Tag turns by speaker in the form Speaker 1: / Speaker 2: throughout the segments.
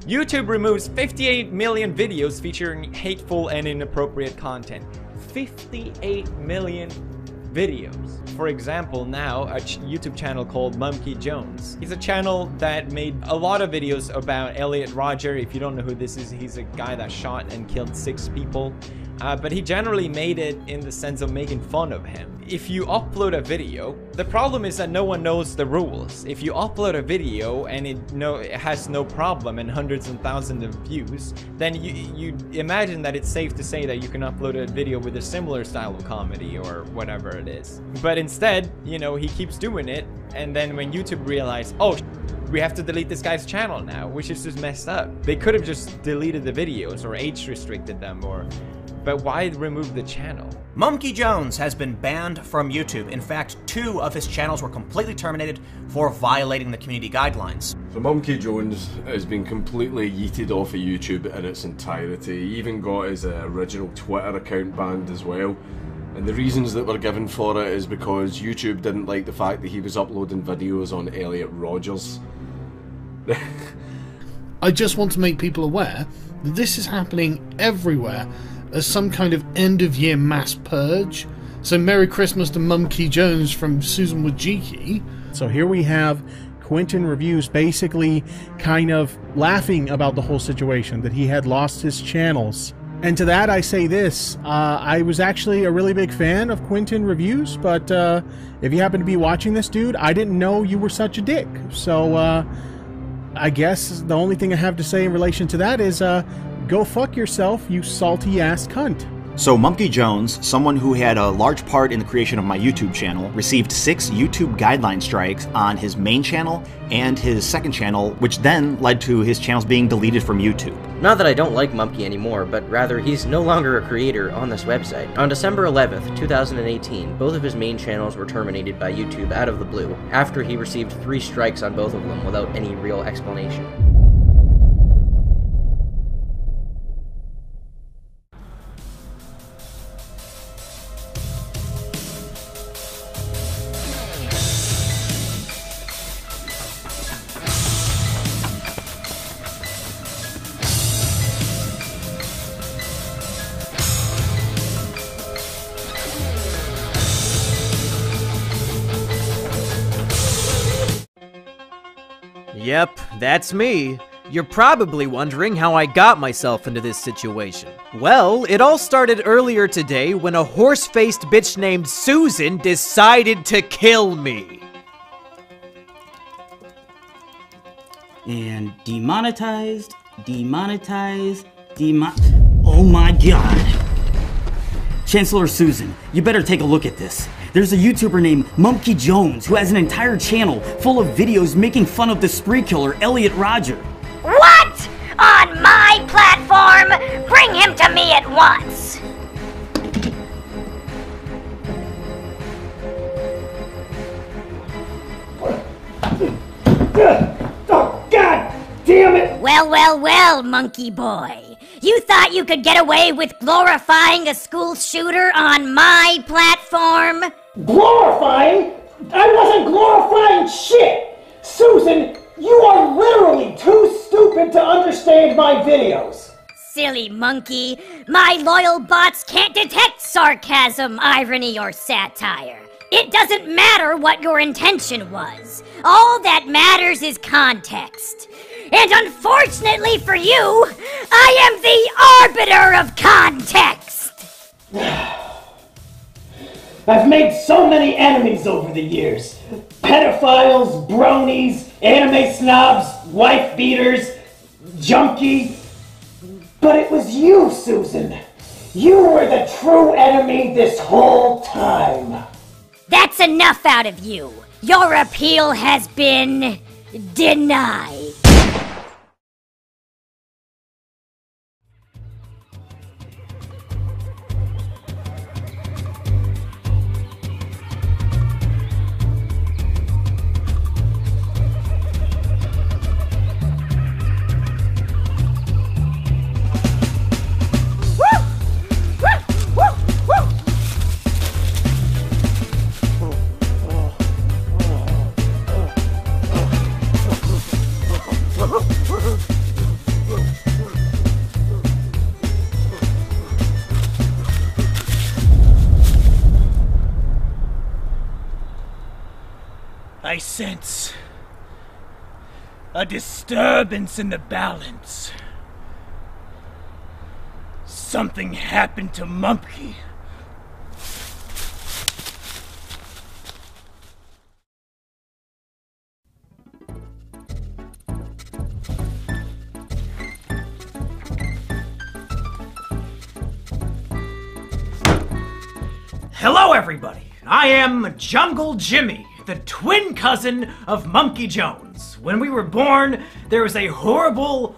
Speaker 1: YouTube removes 58 million videos featuring hateful and inappropriate content. 58 million videos. For example, now a YouTube channel called Monkey Jones. He's a channel that made a lot of videos about Elliot Rodger. If you don't know who this is, he's a guy that shot and killed 6 people. But he generally made it in the sense of making fun of him. If you upload a video, the problem is that no one knows the rules. If you upload a video and it has no problem and hundreds and thousands of views, then you imagine that it's safe to say that you can upload a video with a similar style of comedy or whatever it is. But instead, you know, he keeps doing it, and then when YouTube realized, oh, we have to delete this guy's channel now, which is just messed up. They could have just deleted the videos or age restricted them, but why remove the channel?
Speaker 2: Monkey Jones has been banned from YouTube. In fact, 2 of his channels were completely terminated for violating the community guidelines.
Speaker 3: So Monkey Jones has been completely yeeted off of YouTube in its entirety. He even got his original Twitter account banned as well. And the reasons that were given for it is because YouTube didn't like the fact that he was uploading videos on Elliot Rodgers.
Speaker 4: I just want to make people aware that this is happening everywhere as some kind of end-of-year mass purge. So Merry Christmas to Monkey Jones from Susan Wojcicki.
Speaker 5: So here we have Quentin Reviews basically kind of laughing about the whole situation, that he had lost his channels. And to that I say this, I was actually a really big fan of Quentin Reviews, but if you happen to be watching this, dude, I didn't know you were such a dick. So I guess the only thing I have to say in relation to that is go fuck yourself, you salty ass cunt.
Speaker 6: So Monkey Jones, someone who had a large part in the creation of my YouTube channel, received 6 YouTube guideline strikes on his main channel and his second channel, which then led to his channels being deleted from YouTube.
Speaker 7: Not that I don't like Monkey anymore, but rather he's no longer a creator on this website. On December 11th, 2018, both of his main channels were terminated by YouTube out of the blue, after he received 3 strikes on both of them without any real explanation.
Speaker 8: Yep, that's me. You're probably wondering how I got myself into this situation. Well, it all started earlier today when a horse-faced bitch named Susan decided to kill me.
Speaker 9: And demonetized, oh my god. Chancellor Susan, you better take a look at this. There's a YouTuber named Monkey Jones who has an entire channel full of videos making fun of the spree killer Elliot Rodger.
Speaker 10: What? On my platform? Bring him to me at once!
Speaker 11: Oh, God damn it!
Speaker 10: Well, monkey boy. You thought you could get away with glorifying a school shooter on my platform?
Speaker 11: Glorifying? I wasn't glorifying shit! Susan, you are literally too stupid to understand my videos.
Speaker 10: Silly monkey. My loyal bots can't detect sarcasm, irony, or satire. It doesn't matter what your intention was. All that matters is context. And unfortunately for you, I am the arbiter of context!
Speaker 11: I've made so many enemies over the years. Pedophiles, bronies, anime snobs, wife beaters, junkie. But it was you, Susan. You were the true enemy this whole time.
Speaker 10: That's enough out of you. Your appeal has been denied.
Speaker 11: I sense a disturbance in the balance. Something happened to Mumpy.
Speaker 2: Hello, everybody. I am Jungle Jimmy, the twin cousin of Monkey Jones. When we were born, there was a horrible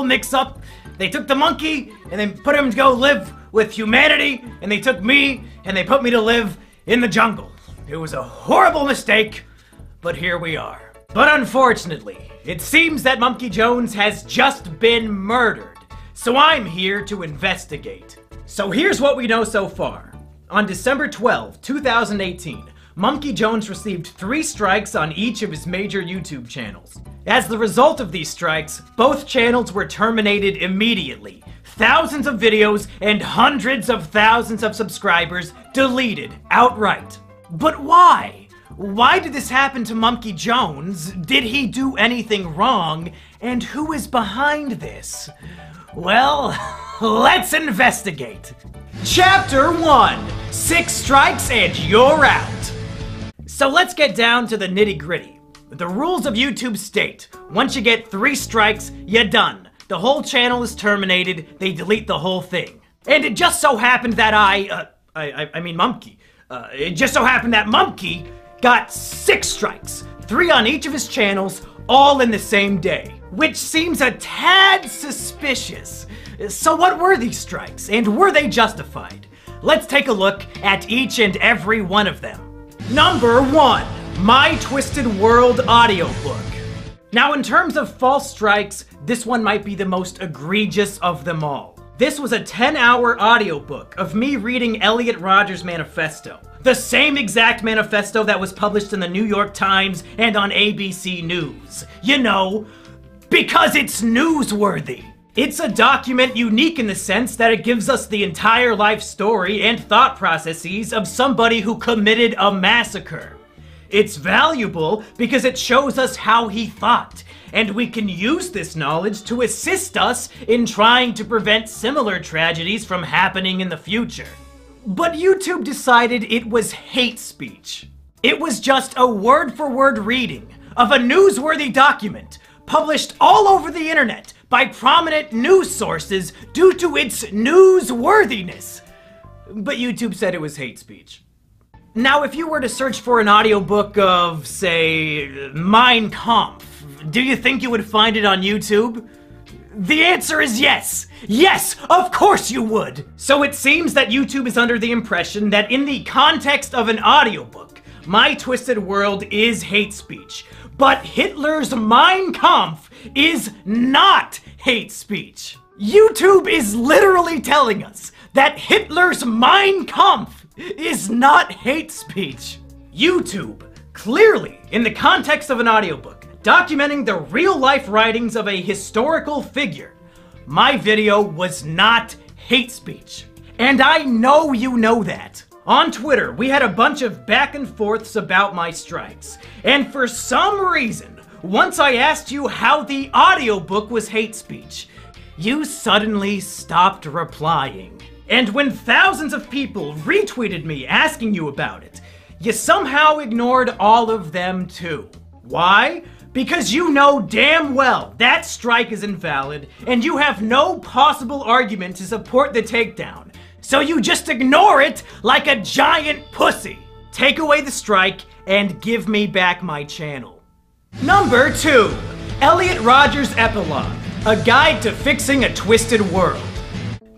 Speaker 2: mix-up. They took the monkey and they put him to go live with humanity, and they took me and they put me to live in the jungle. It was a horrible mistake, but here we are. But unfortunately, it seems that Monkey Jones has just been murdered, so I'm here to investigate. So here's what we know so far. On December 12, 2018, Monkey Jones received 3 strikes on each of his major YouTube channels. As the result of these strikes, both channels were terminated immediately. Thousands of videos and hundreds of thousands of subscribers deleted outright. But why? Why did this happen to Monkey Jones? Did he do anything wrong? And who is behind this? Well, let's investigate. Chapter 1, 6 strikes and you're out. So let's get down to the nitty-gritty. The rules of YouTube state, once you get 3 strikes, you're done. The whole channel is terminated, they delete the whole thing. And it just so happened that Monkey. It just so happened that Monkey got 6 strikes, 3 on each of his channels, all in the same day. Which seems a tad suspicious. So what were these strikes, and were they justified? Let's take a look at each and every one of them. Number 1, My Twisted World audiobook. Now in terms of false strikes, this one might be the most egregious of them all. This was a 10-hour audiobook of me reading Elliot Rodgers' manifesto. The same exact manifesto that was published in the New York Times and on ABC News. You know, because it's newsworthy. It's a document unique in the sense that it gives us the entire life story and thought processes of somebody who committed a massacre. It's valuable because it shows us how he thought, and we can use this knowledge to assist us in trying to prevent similar tragedies from happening in the future. But YouTube decided it was hate speech. It was just a word-for-word reading of a newsworthy document published all over the internet by prominent news sources due to its newsworthiness. But YouTube said it was hate speech. Now, if you were to search for an audiobook of, say, Mein Kampf, do you think you would find it on YouTube? The answer is yes! Yes, of course you would! So it seems that YouTube is under the impression that in the context of an audiobook, My Twisted World is hate speech. But Hitler's Mein Kampf is not hate speech. YouTube is literally telling us that Hitler's Mein Kampf is not hate speech. YouTube, clearly, in the context of an audiobook, documenting the real-life writings of a historical figure, my video was not hate speech. And I know you know that. On Twitter, we had a bunch of back and forths about my strikes. And for some reason, once I asked you how the audiobook was hate speech, you suddenly stopped replying. And when thousands of people retweeted me asking you about it, you somehow ignored all of them too. Why? Because you know damn well that strike is invalid, and you have no possible argument to support the takedown. So you just ignore it like a giant pussy. Take away the strike and give me back my channel. Number 2, Elliot Rodgers' Epilogue, a guide to fixing a twisted world.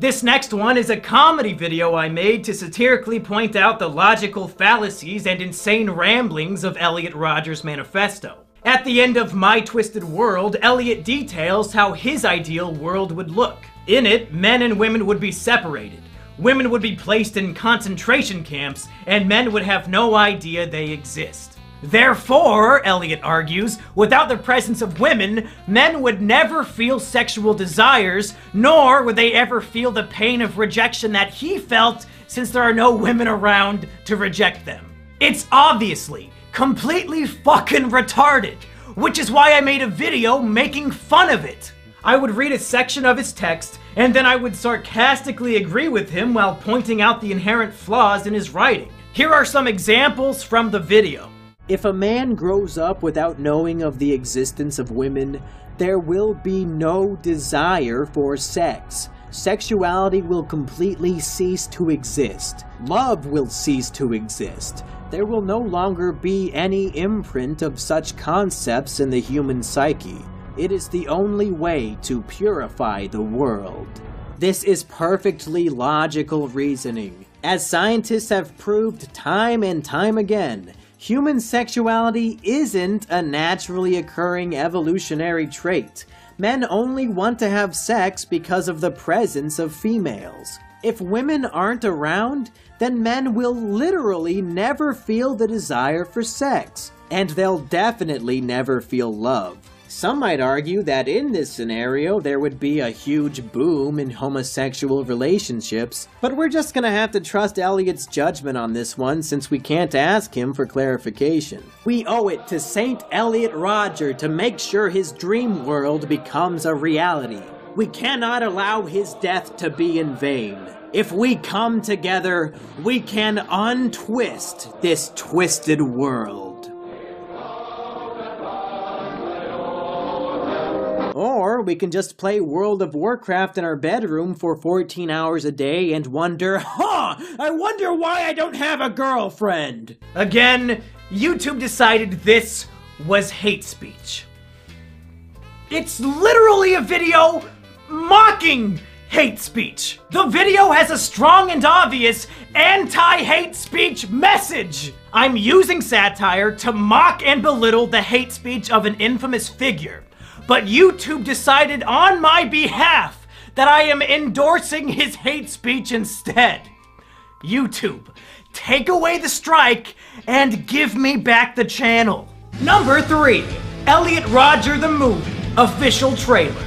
Speaker 2: This next one is a comedy video I made to satirically point out the logical fallacies and insane ramblings of Elliot Rodgers' manifesto. At the end of My Twisted World, Elliot details how his ideal world would look. In it, men and women would be separated. Women would be placed in concentration camps, and men would have no idea they exist. Therefore, Elliot argues, without the presence of women, men would never feel sexual desires, nor would they ever feel the pain of rejection that he felt since there are no women around to reject them. It's obviously completely fucking retarded, which is why I made a video making fun of it. I would read a section of his text, and then I would sarcastically agree with him while pointing out the inherent flaws in his writing. Here are some examples from the video.
Speaker 8: If a man grows up without knowing of the existence of women, there will be no desire for sex. Sexuality will completely cease to exist. Love will cease to exist. There will no longer be any imprint of such concepts in the human psyche. It is the only way to purify the world. This is perfectly logical reasoning. As scientists have proved time and time again, human sexuality isn't a naturally occurring evolutionary trait. Men only want to have sex because of the presence of females. If women aren't around, then men will literally never feel the desire for sex, and they'll definitely never feel love. Some might argue that in this scenario there would be a huge boom in homosexual relationships, but we're just gonna have to trust Elliot's judgment on this one since we can't ask him for clarification. We owe it to Saint Elliot Rodger to make sure his dream world becomes a reality. We cannot allow his death to be in vain. If we come together, we can untwist this twisted world. Or we can just play World of Warcraft in our bedroom for 14 hours a day and wonder, I wonder why I don't have a girlfriend.
Speaker 2: Again, YouTube decided this was hate speech. It's literally a video mocking hate speech. The video has a strong and obvious anti-hate speech message. I'm using satire to mock and belittle the hate speech of an infamous figure. But YouTube decided on my behalf that I am endorsing his hate speech instead. YouTube, take away the strike and give me back the channel. Number 3, Elliot Rodger the Movie, official trailer.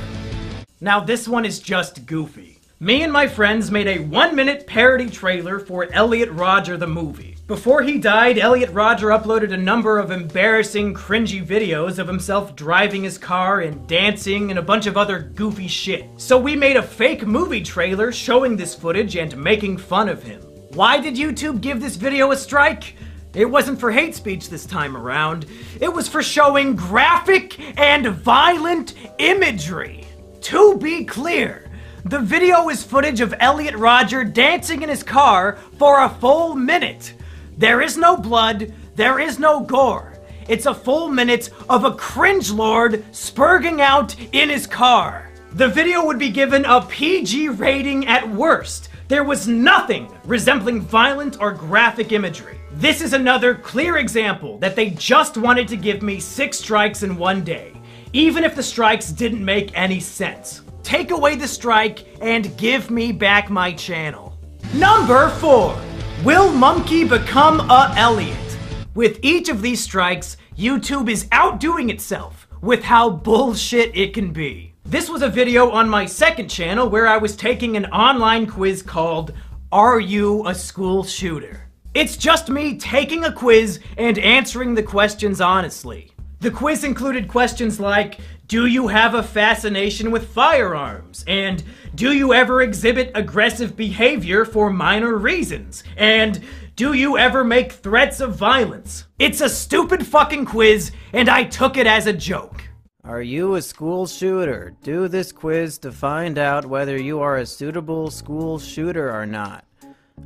Speaker 2: Now this one is just goofy. Me and my friends made a 1-minute parody trailer for Elliot Rodger the Movie. Before he died, Elliot Rodger uploaded a number of embarrassing, cringy videos of himself driving his car and dancing and a bunch of other goofy shit. So we made a fake movie trailer showing this footage and making fun of him. Why did YouTube give this video a strike? It wasn't for hate speech this time around. It was for showing graphic and violent imagery. To be clear, the video is footage of Elliot Rodger dancing in his car for a full minute. There is no blood, there is no gore. It's a full minute of a cringelord spurging out in his car. The video would be given a PG rating at worst. There was nothing resembling violent or graphic imagery. This is another clear example that they just wanted to give me 6 strikes in one day, even if the strikes didn't make any sense. Take away the strike and give me back my channel. Number 4. Will Mumkey become a Elliot? With each of these strikes, YouTube is outdoing itself with how bullshit it can be. This was a video on my second channel where I was taking an online quiz called Are You a School Shooter? It's just me taking a quiz and answering the questions honestly. The quiz included questions like, do you have a fascination with firearms? And do you ever exhibit aggressive behavior for minor reasons? And do you ever make threats of violence? It's a stupid fucking quiz, and I took it as a joke.
Speaker 8: Are you a school shooter? Do this quiz to find out whether you are a suitable school shooter or not.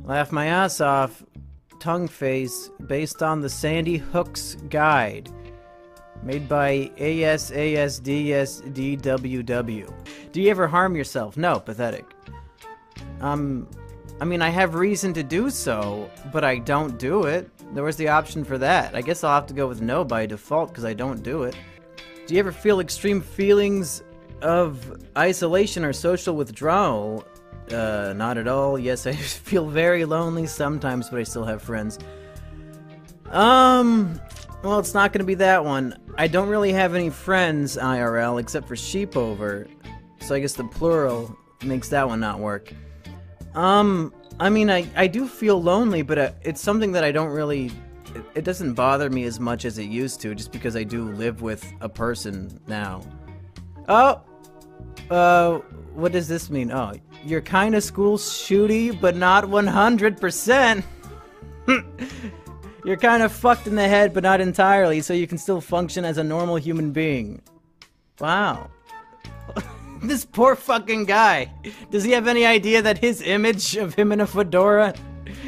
Speaker 8: Laugh my ass off, tongue face, based on the Sandy Hook's guide. Made by ASASDSDWW. Do you ever harm yourself? No, pathetic. I mean, I have reason to do so, but I don't do it. There was the option for that. I guess I'll have to go with no by default because I don't do it. Do you ever feel extreme feelings of isolation or social withdrawal? Not at all. Yes, I feel very lonely sometimes, but I still have friends. Well, it's not gonna be that one. I don't really have any friends IRL except for Sheepover, so I guess the plural makes that one not work. I mean, I do feel lonely, but it's something that I don't really it doesn't bother me as much as it used to, just because I do live with a person now. Oh! What does this mean? Oh, you're kinda school shooty, but not 100%. You're kinda fucked in the head, but not entirely, so you can still function as a normal human being. Wow. This poor fucking guy. Does he have any idea that his image of him in a fedora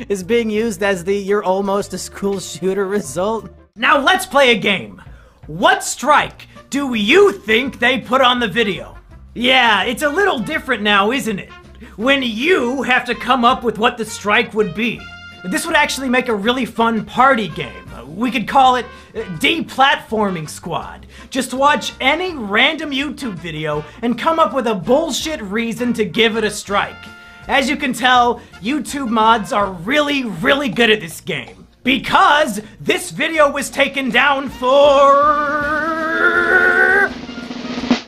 Speaker 8: is being used as the "you're almost a school shooter" result?
Speaker 2: Now let's play a game. What strike do you think they put on the video? Yeah, it's a little different now, isn't it? When you have to come up with what the strike would be. This would actually make a really fun party game. We could call it Deplatforming Squad. Just watch any random YouTube video and come up with a bullshit reason to give it a strike. As you can tell, YouTube mods are really, really good at this game. Because this video was taken down for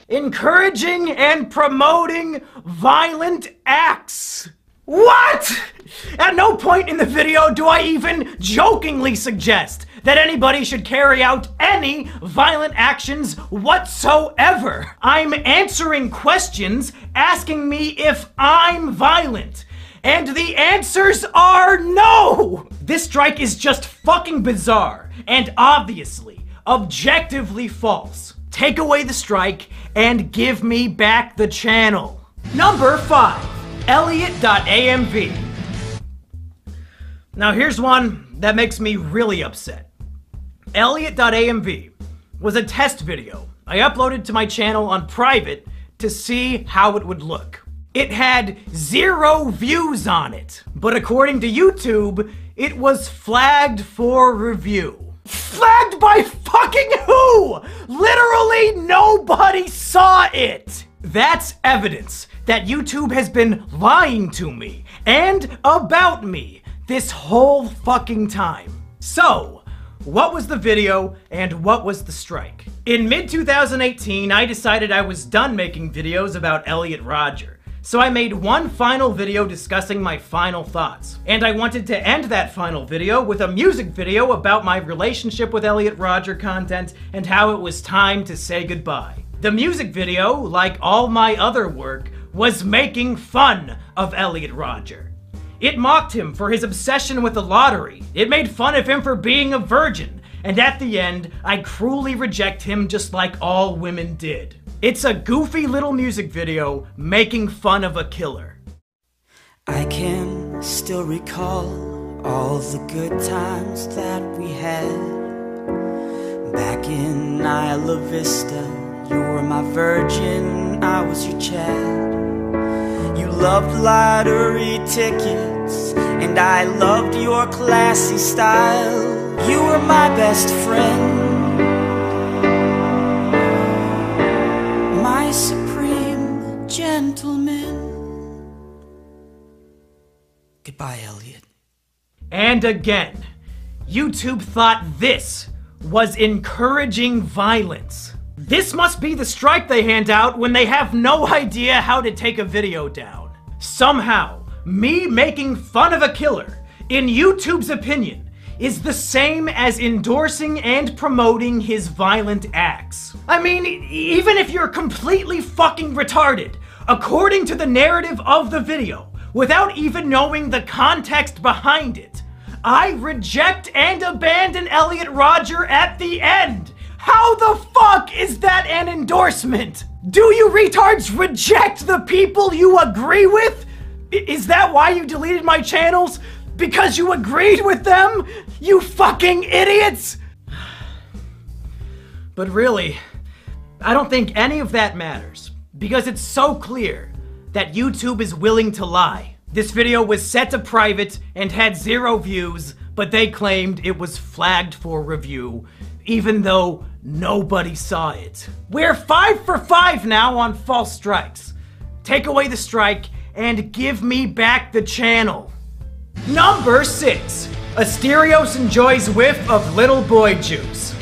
Speaker 2: encouraging and promoting violent acts. What? At no point in the video do I even jokingly suggest that anybody should carry out any violent actions whatsoever. I'm answering questions asking me if I'm violent. And the answers are no! This strike is just fucking bizarre and obviously, objectively false. Take away the strike and give me back the channel. Number 5. Elliot.amv. Now here's one that makes me really upset. Elliot.amv was a test video I uploaded to my channel on private to see how it would look. It had 0 views on it, but according to YouTube, it was flagged for review. Flagged by fucking who? Literally nobody saw it! That's evidence that YouTube has been lying to me and about me this whole fucking time. So, what was the video and what was the strike? In mid-2018, I decided I was done making videos about Elliot Rodger. So I made one final video discussing my final thoughts. And I wanted to end that final video with a music video about my relationship with Elliot Rodger content and how it was time to say goodbye. The music video, like all my other work, was making fun of Elliot Rodger. It mocked him for his obsession with the lottery. It made fun of him for being a virgin. And at the end, I cruelly reject him just like all women did. It's a goofy little music video making fun of a killer.
Speaker 12: I can still recall all the good times that we had. Back in Isla Vista, you were my virgin, I was your Chad. You loved lottery tickets, and I loved your classy style. You were my best friend, my supreme gentleman. Goodbye, Elliot.
Speaker 2: And again, YouTube thought this was encouraging violence. This must be the strike they hand out when they have no idea how to take a video down. Somehow, me making fun of a killer, in YouTube's opinion, is the same as endorsing and promoting his violent acts. I mean, even if you're completely fucking retarded, according to the narrative of the video, without even knowing the context behind it, I reject and abandon Elliot Rodger at the end. How the fuck is that an endorsement? Do you retards reject the people you agree with? Is that why you deleted my channels? Because you agreed with them? You fucking idiots! But really, I don't think any of that matters, because it's so clear that YouTube is willing to lie. This video was set to private and had 0 views, but they claimed it was flagged for review, even though nobody saw it. We're 5 for 5 now on false strikes. Take away the strike and give me back the channel. Number 6. Asterios enjoys whiff of little boy juice.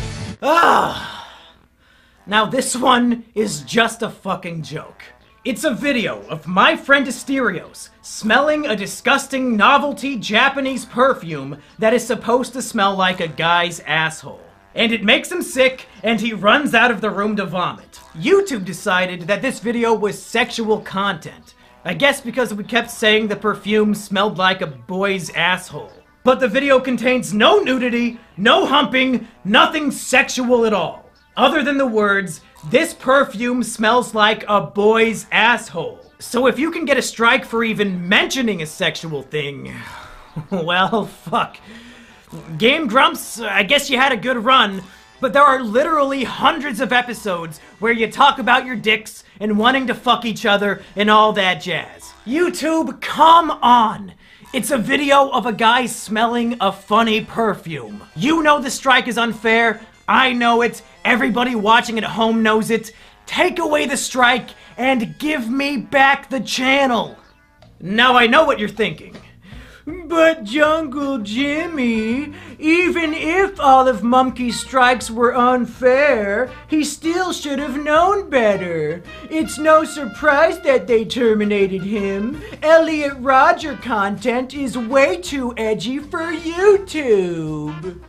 Speaker 2: Now this one is just a fucking joke. It's a video of my friend Asterios smelling a disgusting novelty Japanese perfume that is supposed to smell like a guy's asshole. And it makes him sick, and he runs out of the room to vomit. YouTube decided that this video was sexual content. I guess because we kept saying the perfume smelled like a boy's asshole. But the video contains no nudity, no humping, nothing sexual at all. Other than the words, "This perfume smells like a boy's asshole." So if you can get a strike for even mentioning a sexual thing, well, fuck. Game Grumps, I guess you had a good run, but there are literally hundreds of episodes where you talk about your dicks and wanting to fuck each other and all that jazz. YouTube, come on! It's a video of a guy smelling a funny perfume. You know the strike is unfair. I know it. Everybody watching at home knows it. Take away the strike and give me back the channel. Now I know what you're thinking. But Jungle Jimmy, even if all of Mumkey's strikes were unfair, he still should have known better. It's no surprise that they terminated him. Elliot Rodger content is way too edgy for YouTube.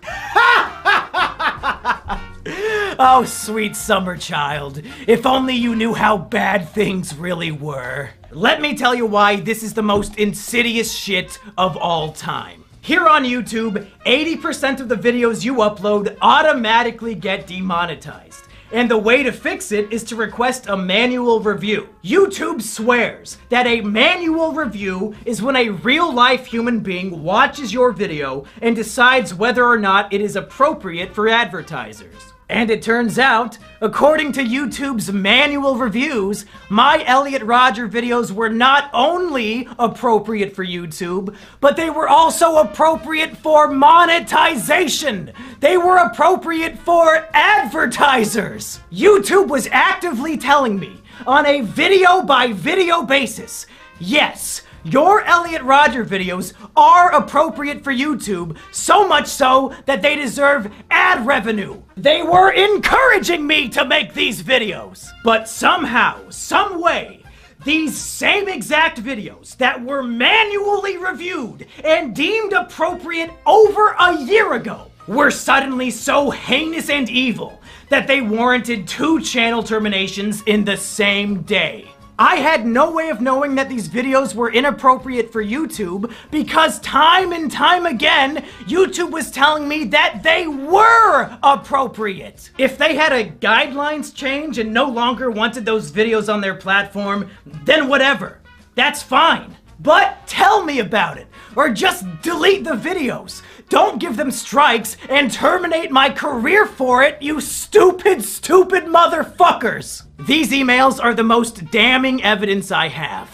Speaker 2: Oh, sweet summer child. If only you knew how bad things really were. Let me tell you why this is the most insidious shit of all time. Here on YouTube, 80% of the videos you upload automatically get demonetized. And the way to fix it is to request a manual review. YouTube swears that a manual review is when a real-life human being watches your video and decides whether or not it is appropriate for advertisers. And it turns out, according to YouTube's manual reviews, my Elliot Rodger videos were not only appropriate for YouTube, but they were also appropriate for monetization. They were appropriate for advertisers. YouTube was actively telling me on a video-by-video basis, yes, your Elliot Rodger videos are appropriate for YouTube, so much so that they deserve ad revenue. They were encouraging me to make these videos. But somehow, some way, these same exact videos that were manually reviewed and deemed appropriate over a year ago were suddenly so heinous and evil that they warranted 2 channel terminations in the same day. I had no way of knowing that these videos were inappropriate for YouTube because time and time again, YouTube was telling me that they were appropriate. If they had a guidelines change and no longer wanted those videos on their platform, then whatever. That's fine. But tell me about it, or just delete the videos. Don't give them strikes and terminate my career for it, you stupid, stupid motherfuckers! These emails are the most damning evidence I have.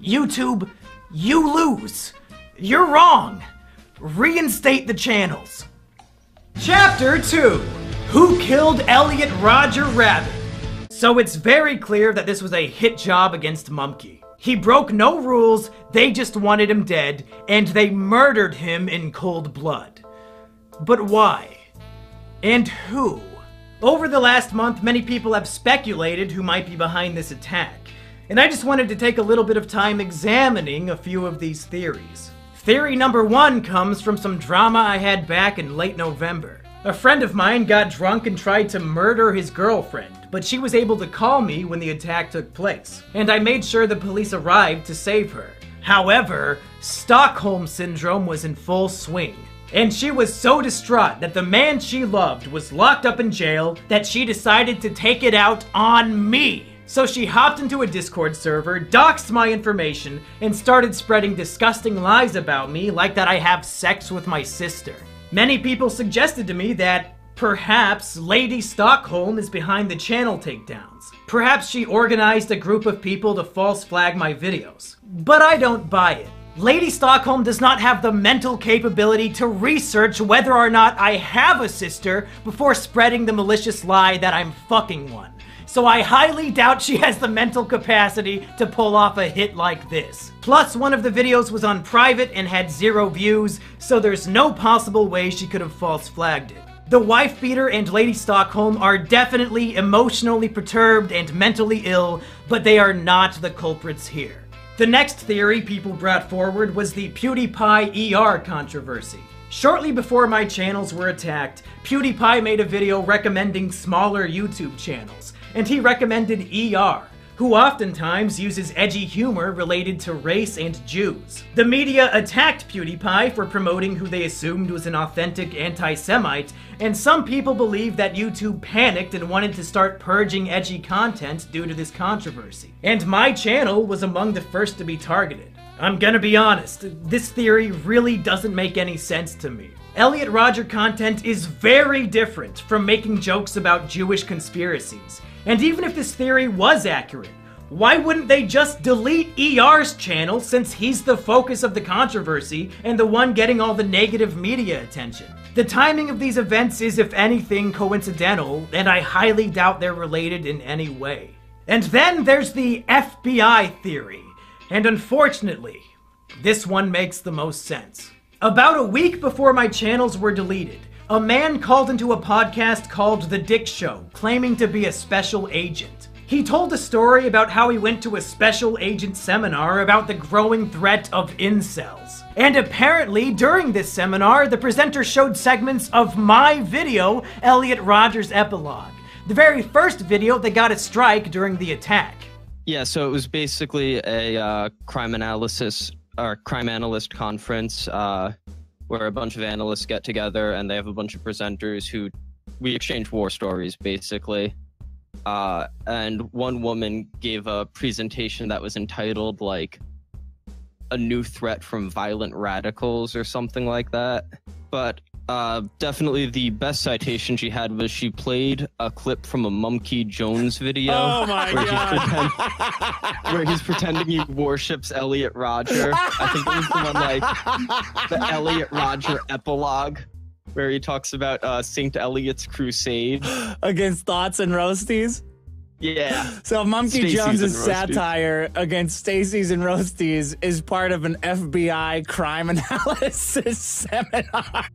Speaker 2: YouTube, you lose. You're wrong. Reinstate the channels. Chapter 2. Who Killed Elliot Rodger Rabbit? So it's very clear that this was a hit job against Mumkey. He broke no rules, they just wanted him dead, and they murdered him in cold blood. But why? And who? Over the last month, many people have speculated who might be behind this attack, and I just wanted to take a little bit of time examining a few of these theories. Theory number 1 comes from some drama I had back in late November. A friend of mine got drunk and tried to murder his girlfriend, but she was able to call me when the attack took place, and I made sure the police arrived to save her. However, Stockholm Syndrome was in full swing, and she was so distraught that the man she loved was locked up in jail that she decided to take it out on me. So she hopped into a Discord server, doxed my information, and started spreading disgusting lies about me, like that I have sex with my sister. Many people suggested to me that perhaps Lady Stockholm is behind the channel takedowns. Perhaps she organized a group of people to false flag my videos. But I don't buy it. Lady Stockholm does not have the mental capability to research whether or not I have a sister before spreading the malicious lie that I'm fucking one. So I highly doubt she has the mental capacity to pull off a hit like this. Plus, one of the videos was on private and had 0 views, so there's no possible way she could have false flagged it. The wife beater and Lady Stockholm are definitely emotionally perturbed and mentally ill, but they are not the culprits here. The next theory people brought forward was the PewDiePie ER controversy. Shortly before my channels were attacked, PewDiePie made a video recommending smaller YouTube channels, and he recommended ER, who oftentimes uses edgy humor related to race and Jews. The media attacked PewDiePie for promoting who they assumed was an authentic anti-Semite, and some people believe that YouTube panicked and wanted to start purging edgy content due to this controversy. And my channel was among the first to be targeted. I'm gonna be honest, this theory really doesn't make any sense to me. Elliot Rodger content is very different from making jokes about Jewish conspiracies. And even if this theory was accurate, why wouldn't they just delete ER's channel since he's the focus of the controversy and the one getting all the negative media attention? The timing of these events is, if anything, coincidental, and I highly doubt they're related in any way. And then there's the FBI theory, and unfortunately, this one makes the most sense. About a week before my channels were deleted, a man called into a podcast called The Dick Show, claiming to be a special agent. He told a story about how he went to a special agent seminar about the growing threat of incels. And apparently, during this seminar, the presenter showed segments of my video, Elliot Rodger's Epilogue, the very first video that got a strike during the attack.
Speaker 13: Yeah, so it was basically a crime analyst conference where a bunch of analysts get together and they have a bunch of presenters who we exchange war stories, basically. And one woman gave a presentation that was entitled, like, A New Threat from Violent Radicals or something like that. But definitely the best citation she had was she played a clip from a Mumkey Jones video.
Speaker 14: Oh my God.
Speaker 13: Where he's pretending he worships Elliot Rodger. I think it was the one, like, the Elliot Rodger epilogue, where he talks about St. Elliot's crusade.
Speaker 14: Against thoughts and roasties?
Speaker 13: Yeah.
Speaker 14: So Mumkey
Speaker 13: Stacey's
Speaker 14: Jones's
Speaker 13: and roasties.
Speaker 14: satire against Stacey's and Roasties is part of an FBI crime analysis seminar.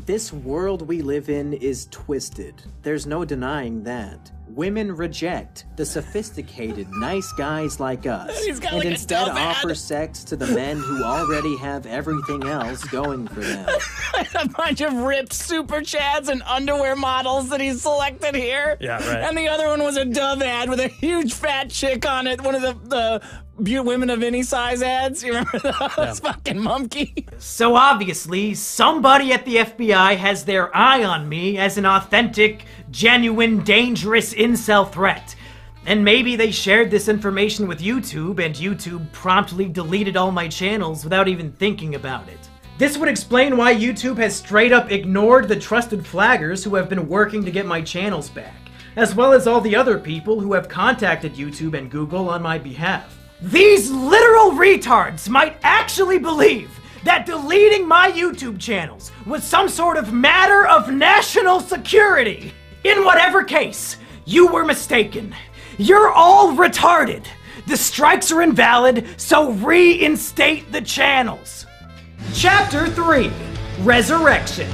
Speaker 15: This world we live in is twisted. There's no denying that. Women reject the sophisticated, nice guys like us,
Speaker 14: He's got
Speaker 15: and
Speaker 14: like a
Speaker 15: instead
Speaker 14: dove ad.
Speaker 15: offer sex to the men who already have everything else going for them.
Speaker 14: A bunch of ripped super chads and underwear models that he's selected here.
Speaker 2: Yeah, right.
Speaker 14: And the other one was a Dove ad with a huge fat chick on it. One of the women of any size ads. You remember those? Fucking Mumkey.
Speaker 2: So obviously, somebody at the FBI has their eye on me as an authentic, genuine, dangerous incel threat. And maybe they shared this information with YouTube, and YouTube promptly deleted all my channels without even thinking about it. This would explain why YouTube has straight up ignored the trusted flaggers who have been working to get my channels back, as well as all the other people who have contacted YouTube and Google on my behalf. These literal retards might actually believe that deleting my YouTube channels was some sort of matter of national security. In whatever case, you were mistaken. You're all retarded. The strikes are invalid, so reinstate the channels. Chapter 3, Resurrection.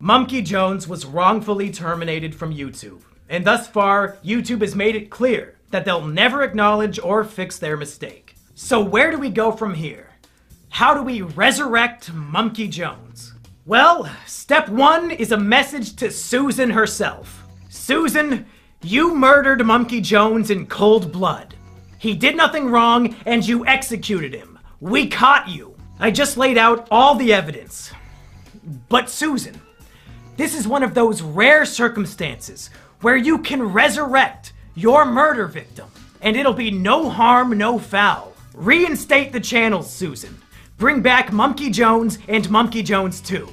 Speaker 2: Mumkey Jones was wrongfully terminated from YouTube, and thus far, YouTube has made it clear that they'll never acknowledge or fix their mistake. So where do we go from here? How do we resurrect Mumkey Jones? Well, step 1 is a message to Susan herself. Susan, you murdered Mumkey Jones in cold blood. He did nothing wrong, and you executed him. We caught you. I just laid out all the evidence. But Susan, this is one of those rare circumstances where you can resurrect your murder victim, and it'll be no harm, no foul. Reinstate the channels, Susan. Bring back Mumkey Jones and Mumkey Jones 2.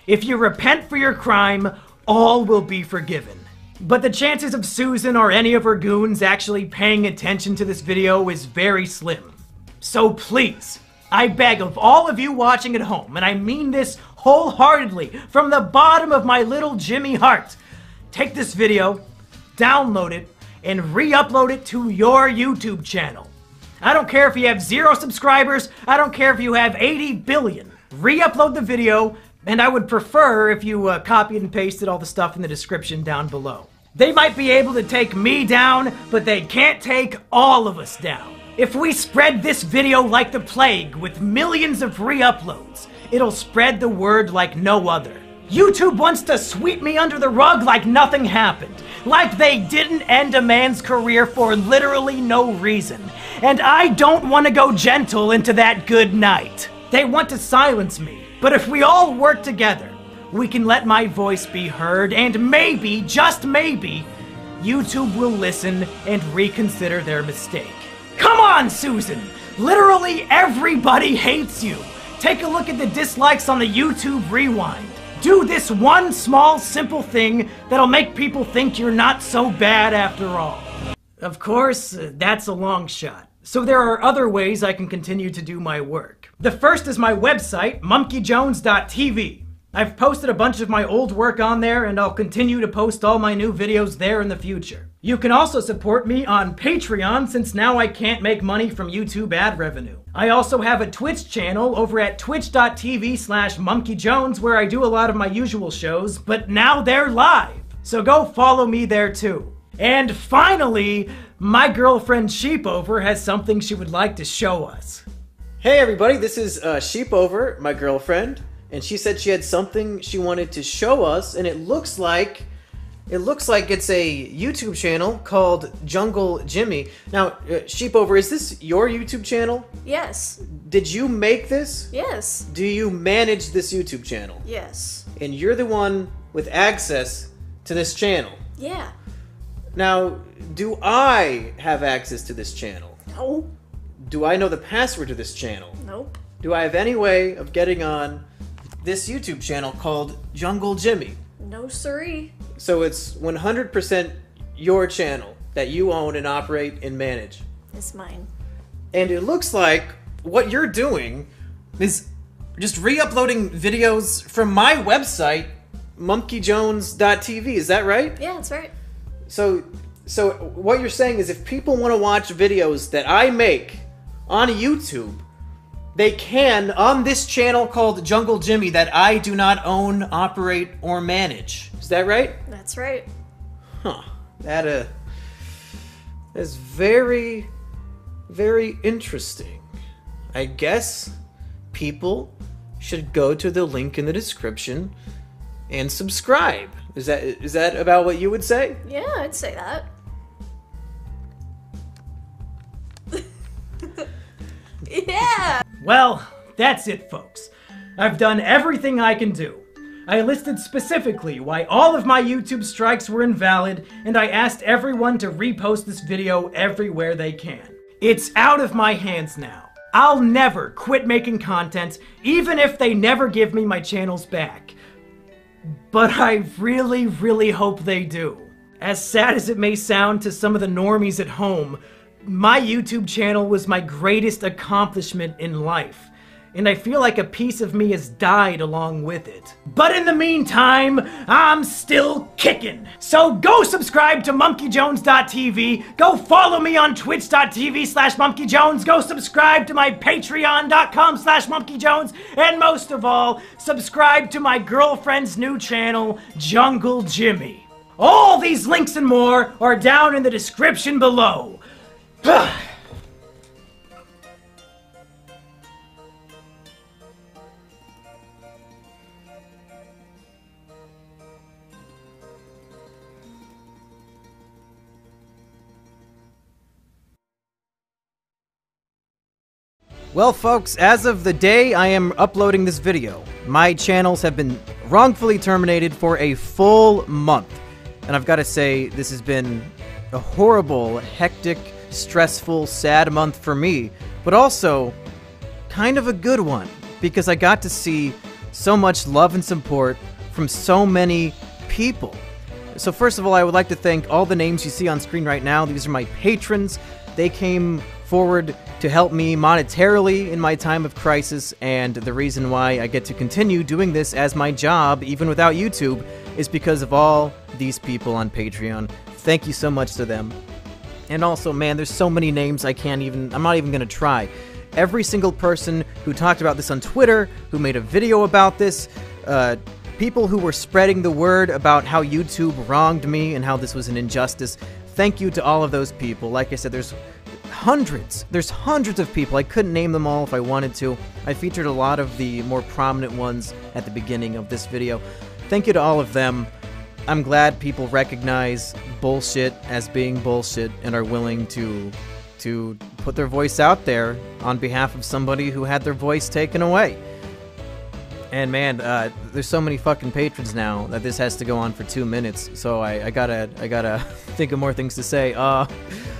Speaker 2: If you repent for your crime, all will be forgiven. But the chances of Susan or any of her goons actually paying attention to this video is very slim. So please, I beg of all of you watching at home, and I mean this wholeheartedly from the bottom of my little Jimmy heart, take this video, download it, and re-upload it to your YouTube channel. I don't care if you have 0 subscribers, I don't care if you have 80 billion. Re-upload the video And I would prefer if you copied and pasted all the stuff in the description down below. They might be able to take me down, but they can't take all of us down. If we spread this video like the plague with millions of re-uploads, it'll spread the word like no other. YouTube wants to sweep me under the rug like nothing happened. Like they didn't end a man's career for literally no reason. And I don't want to go gentle into that good night. They want to silence me. But if we all work together, we can let my voice be heard, and maybe, just maybe, YouTube will listen and reconsider their mistake. Come on, Susan! Literally everybody hates you! Take a look at the dislikes on the YouTube Rewind. Do this one small, simple thing that'll make people think you're not so bad after all. Of course, that's a long shot. So there are other ways I can continue to do my work. The first is my website, monkeyjones.tv. I've posted a bunch of my old work on there, and I'll continue to post all my new videos there in the future. You can also support me on Patreon, since now I can't make money from YouTube ad revenue. I also have a Twitch channel over at twitch.tv/monkeyjones where I do a lot of my usual shows, but now they're live. So go follow me there too. And finally, my girlfriend Sheepover has something she would like to show us.
Speaker 15: Hey everybody, this is Sheepover, my girlfriend, and she said she had something she wanted to show us, and it looks like it's a YouTube channel called Jungle Jimmy. Now, Sheepover, is this your YouTube channel?
Speaker 16: Yes.
Speaker 15: Did you make this?
Speaker 16: Yes.
Speaker 15: Do you manage this YouTube channel?
Speaker 16: Yes.
Speaker 15: And you're the one with access to this channel?
Speaker 16: Yeah.
Speaker 15: Now, do I have access to this channel?
Speaker 16: No.
Speaker 15: Do I know the password to this channel?
Speaker 16: Nope.
Speaker 15: Do I have any way of getting on this YouTube channel called Jungle Jimmy?
Speaker 16: No siree.
Speaker 15: So it's 100% your channel that you own and operate and manage.
Speaker 16: It's mine.
Speaker 15: And it looks like what you're doing is just re-uploading videos from my website, monkeyjones.tv. Is that right?
Speaker 16: Yeah, that's right.
Speaker 15: So what you're saying is if people want to watch videos that I make on YouTube, they can on this channel called Jungle Jimmy that I do not own, operate, or manage. Is that right?
Speaker 16: That's right.
Speaker 15: Huh. That is very, very interesting. I guess people should go to the link in the description and subscribe. Is that about what you would say?
Speaker 16: Yeah, I'd say that. Yeah!
Speaker 2: Well, that's it, folks. I've done everything I can do. I listed specifically why all of my YouTube strikes were invalid, and I asked everyone to repost this video everywhere they can. It's out of my hands now. I'll never quit making content, even if they never give me my channels back. But I really, really hope they do. As sad as it may sound to some of the normies at home, my YouTube channel was my greatest accomplishment in life. And I feel like a piece of me has died along with it. But in the meantime, I'm still kicking. So go subscribe to monkeyjones.tv, go follow me on twitch.tv/monkeyjones, go subscribe to my patreon.com/monkeyjones, and most of all, subscribe to my girlfriend's new channel, Jungle Jimmy. All these links and more are down in the description below.
Speaker 8: Well, folks, as of the day I am uploading this video, my channels have been wrongfully terminated for a full month. And I've got to say, this has been a horrible, hectic, stressful, sad month for me, but also kind of a good one, because I got to see so much love and support from so many people. So first of all, I would like to thank all the names you see on screen right now. These are my patrons. They came forward to help me monetarily in my time of crisis, and the reason why I get to continue doing this as my job, even without YouTube, is because of all these people on Patreon. Thank you so much to them. And also, man, there's so many names I'm not even gonna try. every single person who talked about this on Twitter, who made a video about this, people who were spreading the word about how YouTube wronged me and how this was an injustice. Thank you to all of those people. Like I said, there's hundreds of people. I couldn't name them all if I wanted to. I featured a lot of the more prominent ones at the beginning of this video. Thank you to all of them. I'm glad people recognize bullshit as being bullshit and are willing to put their voice out there on behalf of somebody who had their voice taken away. And man, there's so many fucking patrons now that this has to go on for 2 minutes, so I gotta think of more things to say.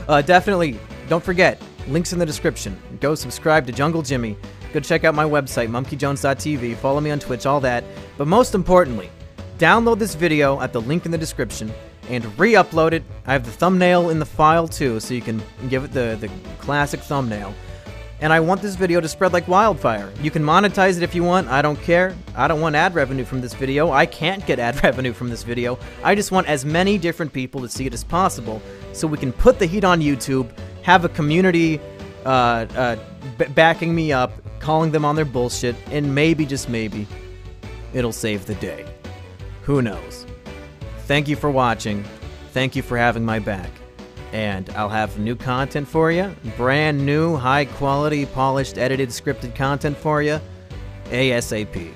Speaker 8: Definitely, don't forget, links in the description. Go subscribe to Jungle Jimmy. Go check out my website, monkeyjones.tv. Follow me on Twitch, all that. But most importantly, download this video at the link in the description and re-upload it. I have the thumbnail in the file too, so you can give it the classic thumbnail. And I want this video to spread like wildfire. You can monetize it if you want, I don't care. I don't want ad revenue from this video. I can't get ad revenue from this video. I just want as many different people to see it as possible, so we can put the heat on YouTube, have a community backing me up, calling them on their bullshit, and maybe, just maybe, it'll save the day. Who knows? Thank you for watching. Thank you for having my back. And I'll have new content for you. Brand new, high quality, polished, edited, scripted content for you. ASAP.